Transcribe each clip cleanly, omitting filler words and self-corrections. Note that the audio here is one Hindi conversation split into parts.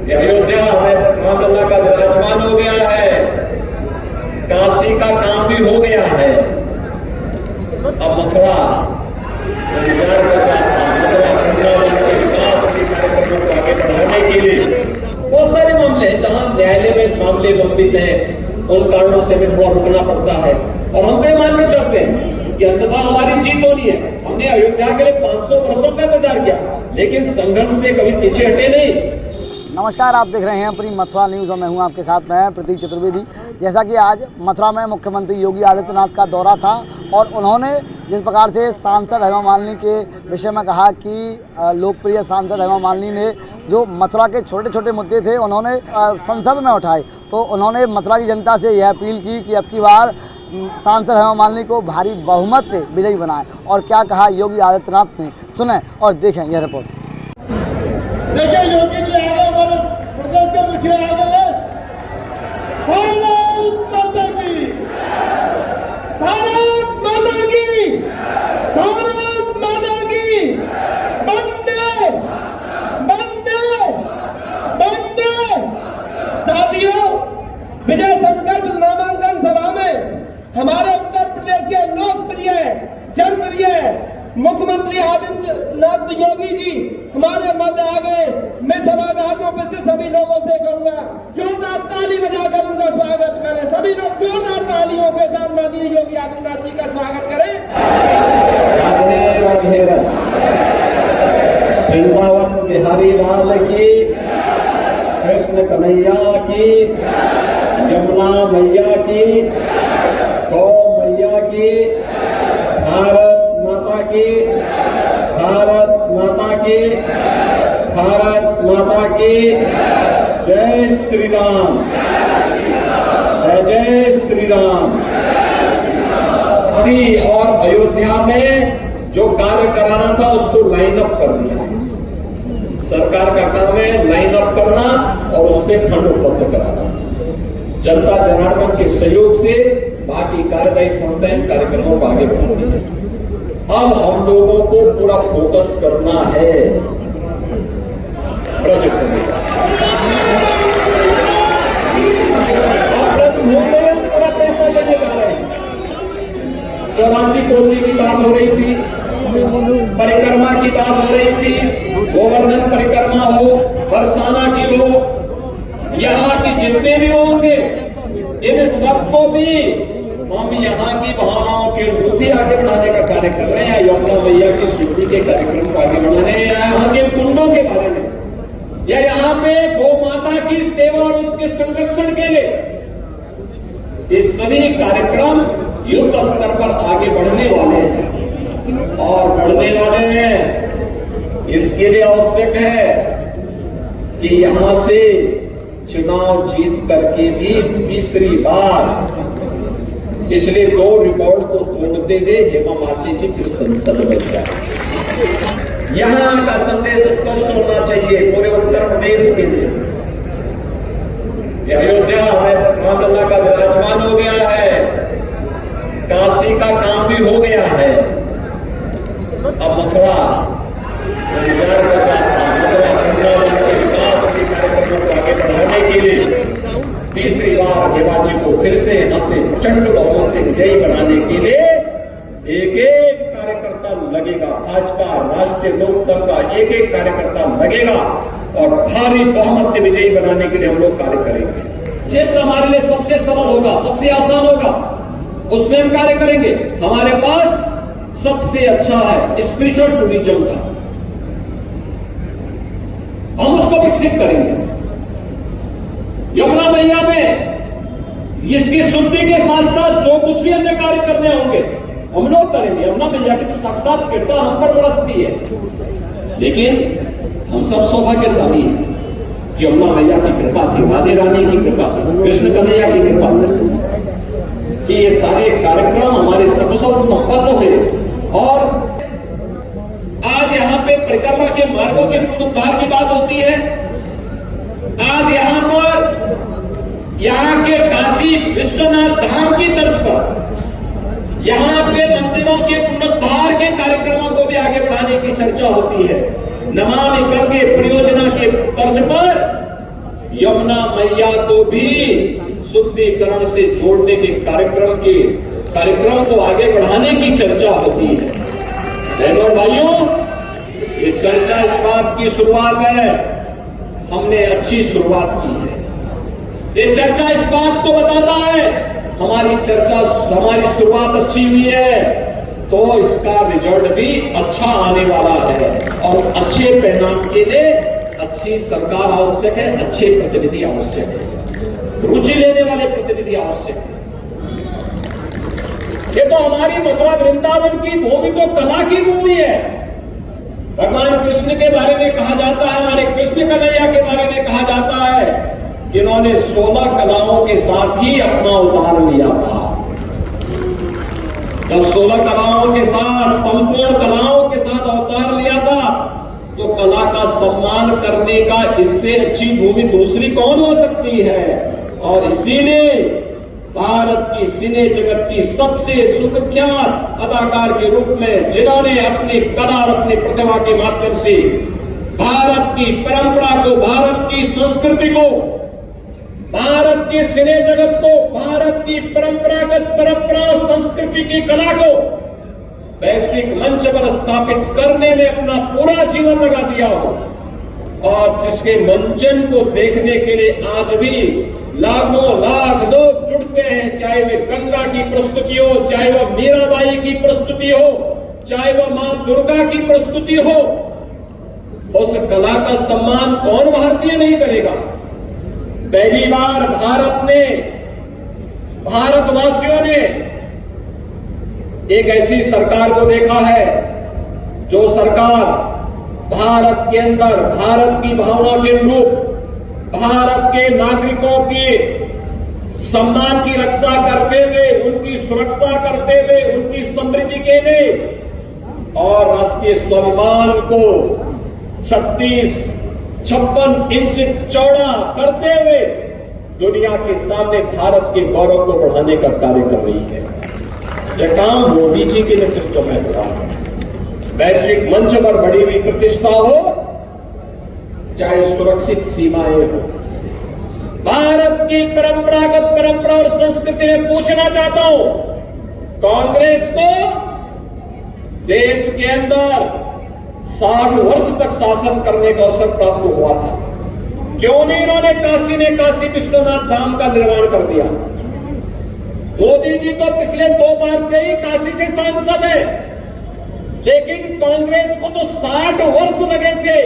अयोध्या में राम लल्ला का विराजमान हो गया है, काशी का काम भी हो गया है। अब मथुरा विचार कर रहा था, मथुरा वृंदावन के विकास के कार्यक्रमों को आगे बढ़ाने के लिए बहुत सारे मामले हैं जहां न्यायालय में मामले लंबित हैं, उन कारणों से हमें थोड़ा रुकना पड़ता है और हम ये मान के चलते हैं कि अंततः हमारी जीत होनी है। हमने अयोध्या के लिए 500 वर्षों का इंतजार किया, लेकिन संघर्ष से कभी पीछे हटे नहीं। नमस्कार, आप देख रहे हैं अपनी मथुरा न्यूज़ और मैं हूं आपके साथ में प्रतीक चतुर्वेदी। जैसा कि आज मथुरा में मुख्यमंत्री योगी आदित्यनाथ का दौरा था और उन्होंने जिस प्रकार से सांसद हेमा मालिनी के विषय में कहा कि लोकप्रिय सांसद हेमा मालिनी ने जो मथुरा के छोटे छोटे मुद्दे थे उन्होंने संसद में उठाए, तो उन्होंने मथुरा की जनता से यह अपील की कि अब की बार सांसद हेमा मालिनी को भारी बहुमत से विजयी बनाए। और क्या कहा योगी आदित्यनाथ ने, सुने और देखें यह रिपोर्ट। देखिए योगी जी आ गए, हमारे प्रदेश के मुखिया आ गए। भारत माता की, भारत माता की, भारत माता की, वंदे वंदे वंदे। साथियों, विजय संकल्प नामांकन सभा में हमारे उत्तर प्रदेश के लोकप्रिय जनप्रिय मुख्यमंत्री आदित्यनाथ योगी जी हमारे मध्य आ गए। मैं सभागारों में से सभी लोगों से कहूंगा जोरदार ताली बजाकर उनका स्वागत करें। सभी लोग जोरदार तालियों के साथ माननीय योगी आदित्यनाथ जी का स्वागत करें। वृंदावन बिहारी लाल की, कृष्ण कन्हैया की, यमुना मैया की, गौ मैया की, भारत माता की, भारत माता की, भारत माता की। जय श्री राम, जय जय श्री राम। और अयोध्या में जो कार्य कराना था उसको लाइन अप कर दिया। सरकार का काम है लाइन अप करना और उस पर फंड उपलब्ध कराना। जनता जनार्दन के सहयोग से बाकी कार्यदायी संस्थाएं कार्यक्रमों को आगे बढ़ाती है। अब हम लोगों को पूरा फोकस करना है प्रोजेक्ट में। पूरा पैसा लेने जा रहे हैं। 84 कोसी की बात हो रही थी, परिक्रमा की बात हो रही थी, गोवर्धन परिक्रमा हो, बरसाना की हो, यहाँ की जितने भी होंगे इन सबको भी हम यहाँ की भावनाओं के रूप भी आगे बढ़ाने का कार्य कर रहे हैं। यमुना मैया की शुद्धि के कार्यक्रम को आगे बढ़ा रहे हैं, यहाँ के कुंडों के बारे में, या यहाँ पे गौ माता की सेवा और उसके संरक्षण के लिए ये सभी कार्यक्रम युद्ध स्तर पर आगे बढ़ने वाले हैं और बढ़ने वाले हैं। इसके लिए आवश्यक है कि यहाँ से चुनाव जीत करके भी तीसरी बार पिछले 2 रिकॉर्ड को तोड़ते हुए हेमा मालिनी जी फिर संसद में जाए। यहां का संदेश स्पष्ट होना चाहिए पूरे उत्तर प्रदेश के लिए। अयोध्या में राम लल्ला का विराजमान हो गया है, काशी का काम भी हो गया है। अब मथुरा विचार कर रहा था, मथुरा वृंदावन के विकास के कार्यक्रमों को आगे बढ़ाने के लिए तीसरी बार हेमा जी को फिर से यहाँ से प्रचंड बहुमत से विजयी बनाने के लिए एक एक कार्यकर्ता लगेगा। भाजपा राष्ट्रीय लोकदल का एक एक कार्यकर्ता लगेगा और भारी बहुमत से विजयी बनाने के लिए हम लोग कार्य करेंगे। क्षेत्र हमारे लिए सबसे सरल होगा, सबसे आसान होगा, उसमें हम कार्य करेंगे। हमारे पास सबसे अच्छा है स्पिरिचुअल टूरिज्म का, हम उसको विकसित करेंगे। यमुना मैया में इसकी शुद्धि के साथ साथ जो कुछ भी अन्य कार्य करने होंगे हम लोग करेंगे। यमुना मैया की तो साक्षात कृपा हम पर बरसती है, लेकिन हम सब सौभाग्यशाली हैं कि यमुना मैया की कृपा थी, राधे रानी की कृपा थी, कृष्ण कन्हैया की कृपा थी कि ये सारे कार्यक्रम हमारे सकुशल संपन्न हुए। और आज यहाँ पे परिक्रमा के मार्गों के पुनरुद्धार की बात होती है। आज यहाँ पर यहाँ के काशी विश्वनाथ धाम की तर्ज पर यहाँ पे मंदिरों के पुनरुद्धार के कार्यक्रमों को भी आगे बढ़ाने की चर्चा होती है। नमामि गंगे परियोजना के तर्ज पर यमुना मैया को भी शुद्धिकरण से जोड़ने के कार्यक्रम को आगे बढ़ाने की चर्चा होती है। बहनों और भाइयों, ये चर्चा इस बात की शुरुआत है, हमने अच्छी शुरुआत की है। ये चर्चा इस बात को बताता है हमारी शुरुआत अच्छी हुई है, तो इसका रिजल्ट भी अच्छा आने वाला है। और अच्छे परिणाम के लिए अच्छी सरकार आवश्यक है, अच्छे प्रतिनिधि आवश्यक है, रुचि लेने वाले प्रतिनिधि आवश्यक है। ये तो हमारी मथुरा वृंदावन की भूमि तो कला की भूमि है। भगवान कृष्ण के बारे में कहा जाता है, हमारे कृष्ण कन्हैया के बारे में कहा जाता है, जिन्होंने 16 कलाओं के साथ ही अपना अवतार लिया था। जब 16 कलाओं के साथ, संपूर्ण कलाओं के साथ अवतार लिया था, तो कला का सम्मान करने का इससे अच्छी भूमि दूसरी कौन हो सकती है। और इसीलिए भारत की सिने जगत की सबसे सुप्रख्यात अदाकार के रूप में, जिन्होंने अपनी कला और अपनी प्रतिभा के माध्यम से भारत की परंपरा को, भारत की संस्कृति को, भारत के सिने जगत को, भारत की परंपरा और संस्कृति की कला को वैश्विक मंच पर स्थापित करने में अपना पूरा जीवन लगा दिया हो, और जिसके मंचन को देखने के लिए आज भी लाखों लाख लोग जुड़ते हैं, चाहे वे गंगा की प्रस्तुति हो, चाहे वह मीराबाई की प्रस्तुति हो, चाहे वह मां दुर्गा की प्रस्तुति हो। उस कला का सम्मान कौन भारतीय नहीं करेगा। पहली बार भारतवासियों ने एक ऐसी सरकार को देखा है, जो सरकार भारत के अंदर भारत की भावना के अनुरूप भारत के नागरिकों के सम्मान की रक्षा करते हुए, उनकी सुरक्षा करते हुए, उनकी समृद्धि के लिए और राष्ट्रीय स्वाभिमान को 56 इंच चौड़ा करते हुए दुनिया के सामने भारत के गौरव को बढ़ाने का कार्य कर रही है। यह काम मोदी जी के नेतृत्व में हो रहा है। वैश्विक मंच पर बढ़ी हुई प्रतिष्ठा हो, चाहे सुरक्षित सीमाएं हो, भारत की परंपरा और संस्कृति में पूछना चाहता हूं, कांग्रेस को देश के अंदर 60 वर्ष तक शासन करने का अवसर प्राप्त हुआ था। क्यों नहीं इन्होंने काशी विश्वनाथ धाम का निर्माण कर दिया। मोदी जी तो पिछले 2 बार से ही काशी से सांसद है, लेकिन कांग्रेस को तो 60 वर्ष लगे थे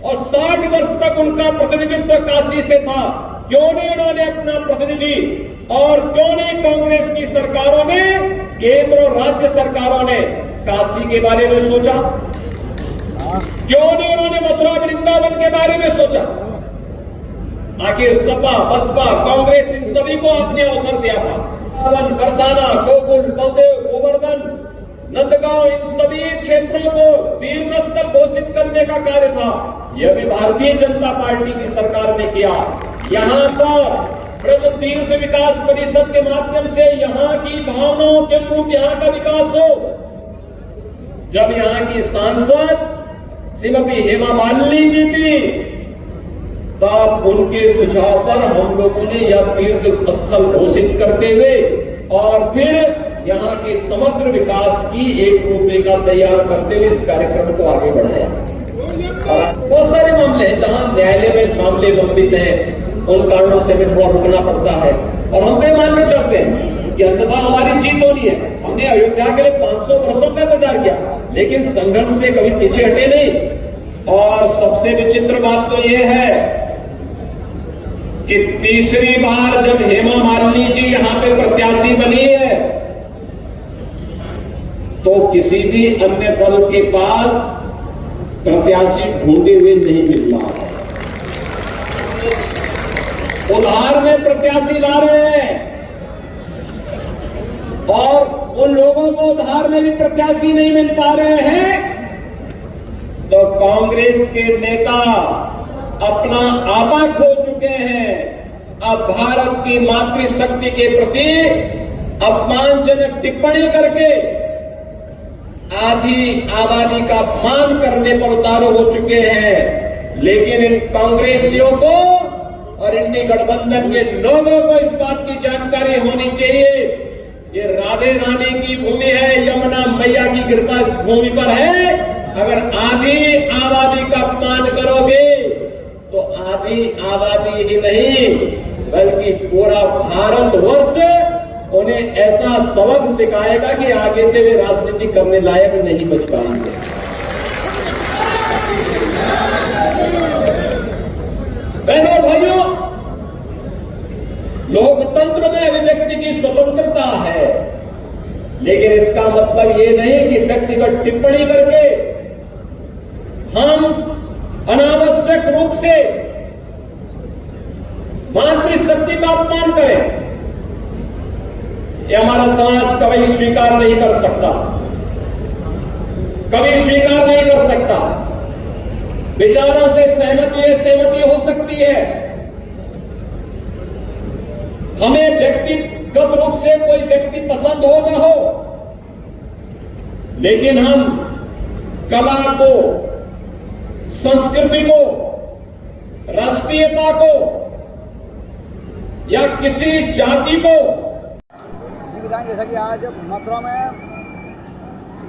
और 60 वर्ष तक उनका प्रतिनिधित्व काशी से था। क्यों नहीं उन्होंने अपना प्रतिनिधि, और क्यों नहीं कांग्रेस की सरकारों ने, केंद्र और राज्य सरकारों ने काशी के बारे में सोचा? क्यों नहीं उन्होंने मथुरा वृंदावन के बारे में सोचा? आखिर सपा, बसपा, कांग्रेस इन सभी को आपने अवसर दिया था। बरसाना, गोकुल, बलदेव, गोवर्धन, नंदगांव, इन सभी क्षेत्रों को तीर्थस्थल घोषित करने का कार्य था। यह भी भारतीय जनता पार्टी की सरकार ने किया। यहाँ पर ब्रज तीर्थ विकास परिषद के माध्यम से यहाँ की भावनाओं के अनुरूप यहाँ का विकास हो। जब यहाँ की सांसद श्रीमती हेमा मालिनी जी थी, तब उनके सुझाव पर हम लोगों ने यह तीर्थ स्थल घोषित करते हुए और फिर यहाँ के समग्र विकास की एक रूपरेखा तैयार करते हुए इस कार्यक्रम को आगे बढ़ाया। बहुत सारे मामले हैं जहां न्यायालय में मामले लंबित हैं, उन कारणों से हमें थोड़ा रुकना पड़ता है और हम बेईमान में चलते हैं कि अंततः हमारी जीत होनी है। हमने अयोध्या के लिए 500 वर्षों का इंतजार किया, लेकिन संघर्ष से कभी पीछे हटे नहीं। और सबसे विचित्र बात तो यह है कि तीसरी बार जब हेमा मालिनी जी यहां पे प्रत्याशी बनी है, तो किसी भी अन्य दल के पास प्रत्याशी ढूंढे हुए नहीं मिल रहा है। उधार में प्रत्याशी ला रहे हैं और उन लोगों को उधार में भी प्रत्याशी नहीं मिल पा रहे हैं, तो कांग्रेस के नेता अपना आपा खो चुके हैं। अब भारत की मातृशक्ति के प्रति अपमानजनक टिप्पणी करके आधी आबादी का अपमान करने पर उतारू हो चुके हैं। लेकिन इन कांग्रेसियों को और इंडी गठबंधन के लोगों को इस बात की जानकारी होनी चाहिए, ये राधे रानी की भूमि है, यमुना मैया की कृपा इस भूमि पर है। अगर आधी आबादी का अपमान करोगे तो आधी आबादी ही नहीं बल्कि पूरा भारतवर्ष उन्हें ऐसा सबक सिखाएगा कि आगे से वे राजनीति करने लायक नहीं बच पाएंगे। बहनों भाइयों, लोकतंत्र में अभिव्यक्ति की स्वतंत्रता है, लेकिन इसका मतलब ये नहीं कि व्यक्तिगत टिप्पणी करके हम अनावश्यक रूप से मातृशक्ति का अपमान करें। यह हमारा समाज कभी स्वीकार नहीं कर सकता, कभी स्वीकार नहीं कर सकता। विचारों से सहमति हो सकती है, हमें व्यक्तिगत रूप से कोई व्यक्ति पसंद हो न हो, लेकिन हम कला को, संस्कृति को, राष्ट्रीयता को या किसी जाति को। जैसा कि आज मथुरा में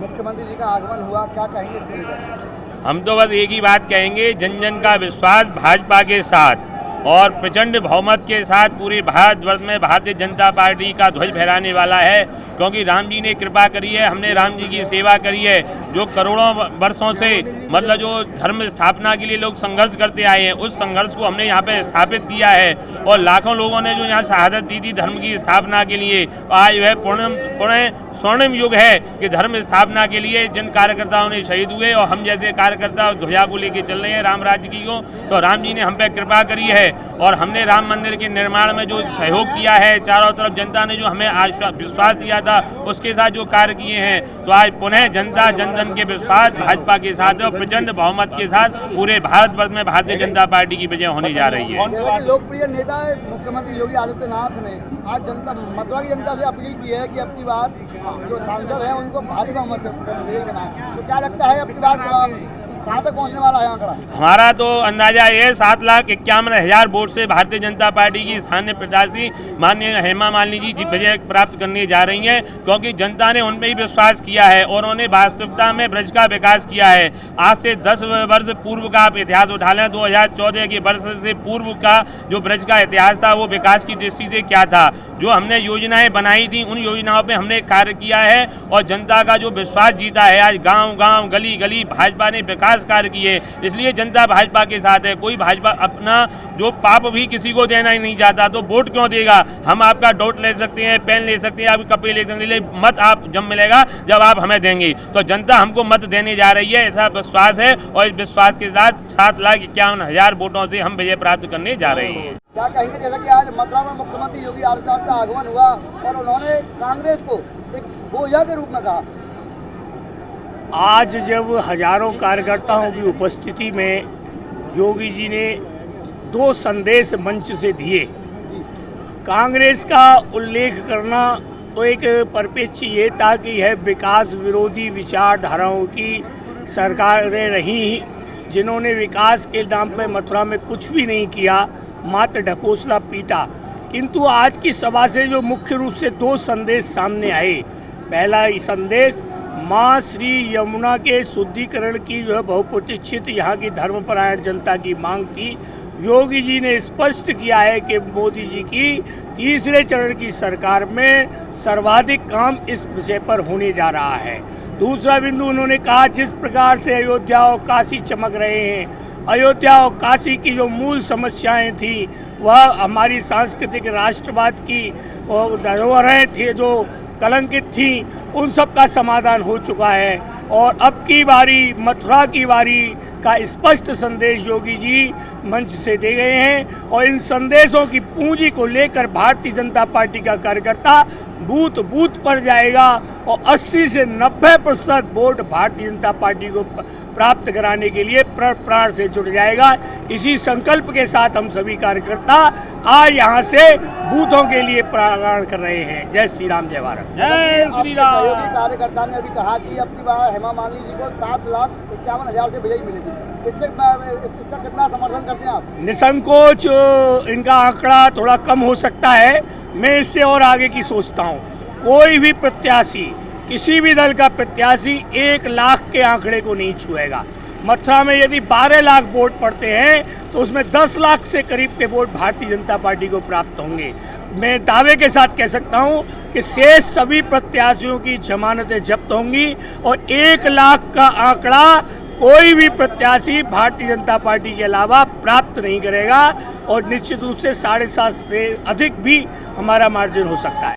मुख्यमंत्री जी का आगमन हुआ, क्या कहेंगे इसको लेकर? हम तो बस एक ही बात कहेंगे, जन जन का विश्वास भाजपा के साथ और प्रचंड बहुमत के साथ पूरे भारतवर्ष में भारतीय जनता पार्टी का ध्वज फहराने वाला है, क्योंकि राम जी ने कृपा करी है, हमने राम जी की सेवा करी है। जो करोड़ों वर्षों से मतलब जो धर्म स्थापना के लिए लोग संघर्ष करते आए हैं, उस संघर्ष को हमने यहाँ पे स्थापित किया है और लाखों लोगों ने जो यहाँ शहादत दी थी धर्म की स्थापना के लिए, आज वह पुण्य स्वर्णिम युग है कि धर्म स्थापना के लिए जिन कार्यकर्ताओं ने शहीद हुए और हम जैसे कार्यकर्ता ध्वजा को लेके चल रहे हैं राम राज्य की को, तो राम जी ने हम पे कृपा करी है और हमने राम मंदिर के निर्माण में जो सहयोग किया है, चारों तरफ जनता ने जो हमें विश्वास दिया था उसके साथ जो कार्य किए हैं, तो आज पुनः जनता जन जन के विश्वास भाजपा के साथ और प्रचंड बहुमत के साथ पूरे भारतवर्ष में भारतीय जनता पार्टी की विजय होने जा रही है। लोकप्रिय नेता मुख्यमंत्री योगी आदित्यनाथ ने आज जनता मथुरा की जनता से अपील की है कि अब की बार जो सांसद है उनको भारी बहुमत से बनाए, तो क्या लगता है अब की बार कहाँ तक पहुँचने वाला है आंकड़ा? हमारा तो अंदाजा ये 7,51,000 वोट से भारतीय जनता पार्टी की स्थानीय प्रत्याशी माननीय हेमा मालिनी जी विजय प्राप्त करने जा रही हैं, क्योंकि जनता ने उन पर ही विश्वास किया है और उन्होंने वास्तविकता में ब्रज का विकास किया है। आज से 10 वर्ष पूर्व का आप इतिहास उठा लें, 2014 के वर्ष से पूर्व का जो ब्रज का इतिहास था वो विकास की दृष्टि से क्या था, जो हमने योजनाएं बनाई थी उन योजनाओं पे हमने कार्य किया है और जनता का जो विश्वास जीता है। आज गांव-गांव गली-गली भाजपा ने विकास कार्य किए, इसलिए जनता भाजपा के साथ है। कोई भाजपा अपना जो पाप भी किसी को देना ही नहीं चाहता, तो वोट क्यों देगा? हम आपका डोट ले सकते हैं, पेन ले सकते हैं, आपके कपड़े ले सकते हैं, मत आप जब मिलेगा जब आप हमें देंगे। तो जनता हमको मत देने जा रही है, ऐसा विश्वास है और इस विश्वास के साथ 7,51,000 वोटों से हम विजय प्राप्त करने जा रहे हैं। क्या कहेंगे, जैसा कि आज मथुरा में मुख्यमंत्री योगी आदित्यनाथ का आगमन हुआ और उन्होंने कांग्रेस को एक बोझा के रूप में कहा? आज जब हजारों कार्यकर्ताओं की उपस्थिति में योगी जी ने 2 संदेश मंच से दिए, कांग्रेस का उल्लेख करना तो एक परिप्रेक्ष्य ये था कि यह विकास विरोधी विचारधाराओं की सरकारें रही, जिन्होंने विकास के नाम पर मथुरा में कुछ भी नहीं किया, मात्र ढकोसला पीटा। किंतु आज की सभा से जो मुख्य रूप से 2 संदेश सामने आए, पहला संदेश माँ श्री यमुना के शुद्धिकरण की जो है बहुप्रतीक्षित यहाँ की धर्मपरायण जनता की मांग थी। योगी जी ने स्पष्ट किया है कि मोदी जी की तीसरे चरण की सरकार में सर्वाधिक काम इस विषय पर होने जा रहा है। दूसरा बिंदु उन्होंने कहा, जिस प्रकार से अयोध्या और काशी चमक रहे हैं, अयोध्या और काशी की जो मूल समस्याएं थी वह हमारी सांस्कृतिक राष्ट्रवाद की धरोहरें थी जो कलंकित थी, उन सब का समाधान हो चुका है और अब की बारी मथुरा की बारी का स्पष्ट संदेश योगी जी मंच से दे गए हैं और इन संदेशों की पूंजी को लेकर भारतीय जनता पार्टी का कार्यकर्ता बूथ बूथ पर जाएगा और 80 से 90% वोट भारतीय जनता पार्टी को प्राप्त कराने के लिए प्राण से जुड़ जाएगा। इसी संकल्प के साथ हम सभी कार्यकर्ता आज यहाँ से बूथों के लिए प्राण कर रहे हैं। जय श्री राम, जय भारत, जय श्री राम। सहयोगी कार्यकर्ता ने अभी कहा कि अब की बार हेमा मालिनी जी को 7,51,000 से विजयी मिलेगी, इसका कितना समर्थन करते हैं आप? निसंकोच इनका आंकड़ा थोड़ा कम हो सकता है, मैं इससे और आगे की सोचता हूँ। कोई भी प्रत्याशी, किसी भी दल का प्रत्याशी 1 लाख के आंकड़े को नहीं छुएगा। मथुरा में यदि 12 लाख वोट पड़ते हैं तो उसमें 10 लाख से करीब के वोट भारतीय जनता पार्टी को प्राप्त होंगे। मैं दावे के साथ कह सकता हूं कि शेष सभी प्रत्याशियों की जमानतें जब्त होंगी और 1 लाख का आंकड़ा कोई भी प्रत्याशी भारतीय जनता पार्टी के अलावा प्राप्त नहीं करेगा और निश्चित रूप से 7.5 से अधिक भी हमारा मार्जिन हो सकता है।